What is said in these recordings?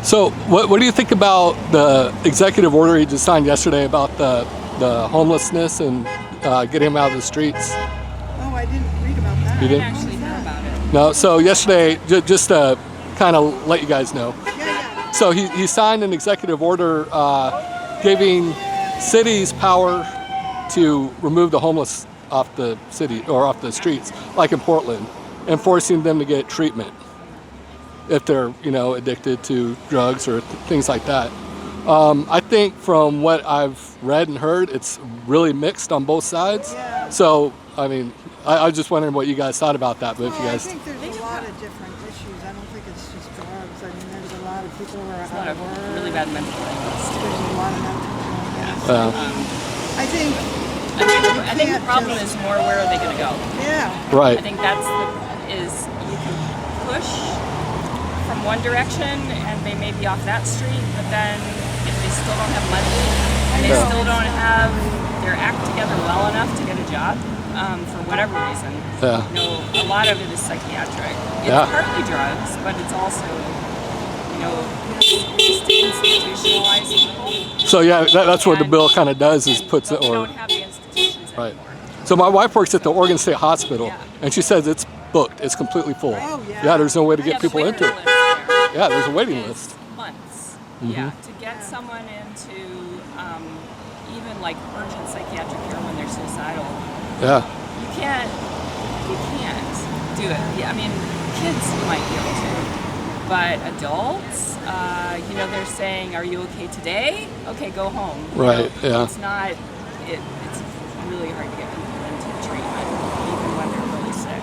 So what do you think about the executive order he just signed yesterday about the homelessness and getting them out of the streets? Oh, I didn't read about that. You didn't? I didn't actually know about it. No. So yesterday, just to kind of let you guys know. Yeah. So he signed an executive order giving cities power to remove the homeless off the city or off the streets, like in Portland, and forcing them to get treatment if they're addicted to drugs or things like that. I think from what I've read and heard, it's really mixed on both sides. Yeah. So I mean, I was just wondering what you guys thought about that. But if you I guys, think there's a lot of different issues. I don't think it's just drugs. I mean, there's a lot of people who are It's out not of a work. really bad mental illness. There's a lot of mental illness. Yeah. I think. I think the problem is more where are they going to go? Yeah. right? I think you can push from one direction and they may be off that street, but then if they still don't have money and they still don't have their act together well enough to get a job, for whatever reason, Yeah. a lot of it is psychiatric. It's Yeah. partly drugs, but it's also, just to institutionalize people. So yeah, that's what the bill kind of does is And puts it we or don't have the institutions right. anymore. So my wife works at the Oregon State Hospital, Yeah. and she says it's booked. It's completely full. Oh, yeah. Yeah, there's no way to Yeah, get the people waiting into it. list there Yeah, there's a waiting is list. months. Mhm. Yeah, to get someone into even like urgent psychiatric care when they're suicidal, Yeah, you can't do it. Yeah, I mean, kids you might be able to, but adults, they're saying, "Are you okay today? Okay, go home." Right, yeah. It's not. It's really hard to get people into treatment, even when they're really sick.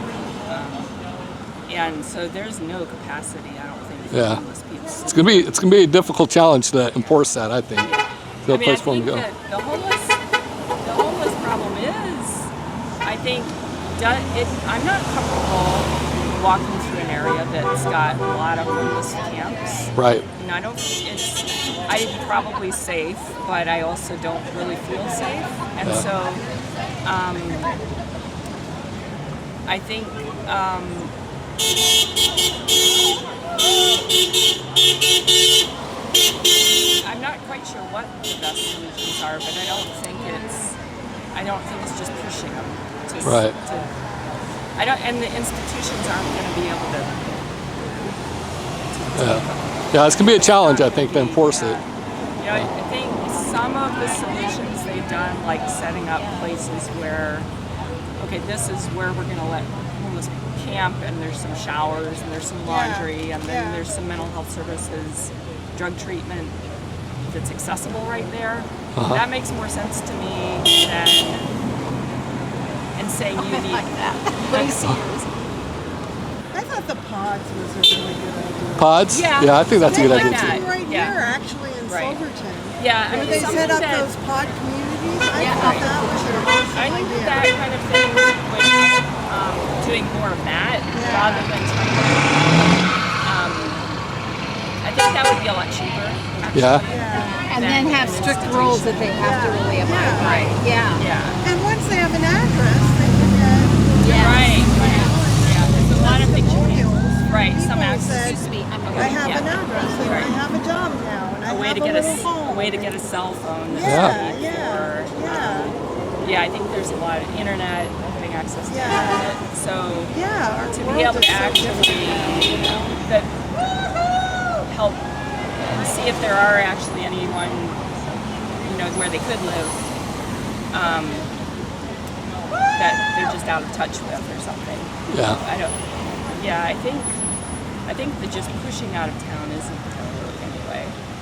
And so there's no capacity, I don't think, for Yeah. homeless people. it's gonna be a difficult challenge to enforce that. I think. No place for I them think to go. that the homeless problem is, I think, I'm not comfortable walking through an area that's got a lot of homeless camps. Right. I'm probably safe, but I also don't really feel safe. And Yeah. so, I think, I'm not quite sure what the best solutions are, but I don't think it's just pushing them to. Right. And the institutions aren't going to be able to. Yeah, it's gonna be a challenge. I think to enforce it. I think some of the solutions they've done, like setting up places where, okay, this is where we're going to let homeless people camp, and there's some showers, and there's some laundry, and then there's some mental health services, drug treatment that's accessible right there. Uh-huh. That makes more sense to me than saying you need that. I thought the pods was a really good idea. Pods? Yeah. I think that's a good Something idea like too. that. Right Yeah. here, actually, in Right. Silverton. Yeah, I Where mean, they something set up that- those pod communities. I Yeah, thought right. that was an awesome I think idea. that kind of thing with doing more of that rather than trying to. I think that would be a lot cheaper. Actually, Yeah. And then have strict rules that they have to really abide by. Right. Yeah. Yeah. And once they have an address, they can get. Yes. Right. Yeah. There's a lot of things you can. Testimonials. Right. Some People access. said, Excuse me. I have Yeah. an address and Right. I have a job now and I A way have to a get little home. a way to get a cell phone. That's Yeah, paid yeah, for. yeah. I think there's a lot of internet, having access to Yeah. internet. So Yeah, our to world be able is to so actually different. that help and see if there are actually anyone where they could live that they're just out of touch with or something. Yeah. I think that just pushing out of town isn't going to work anyway.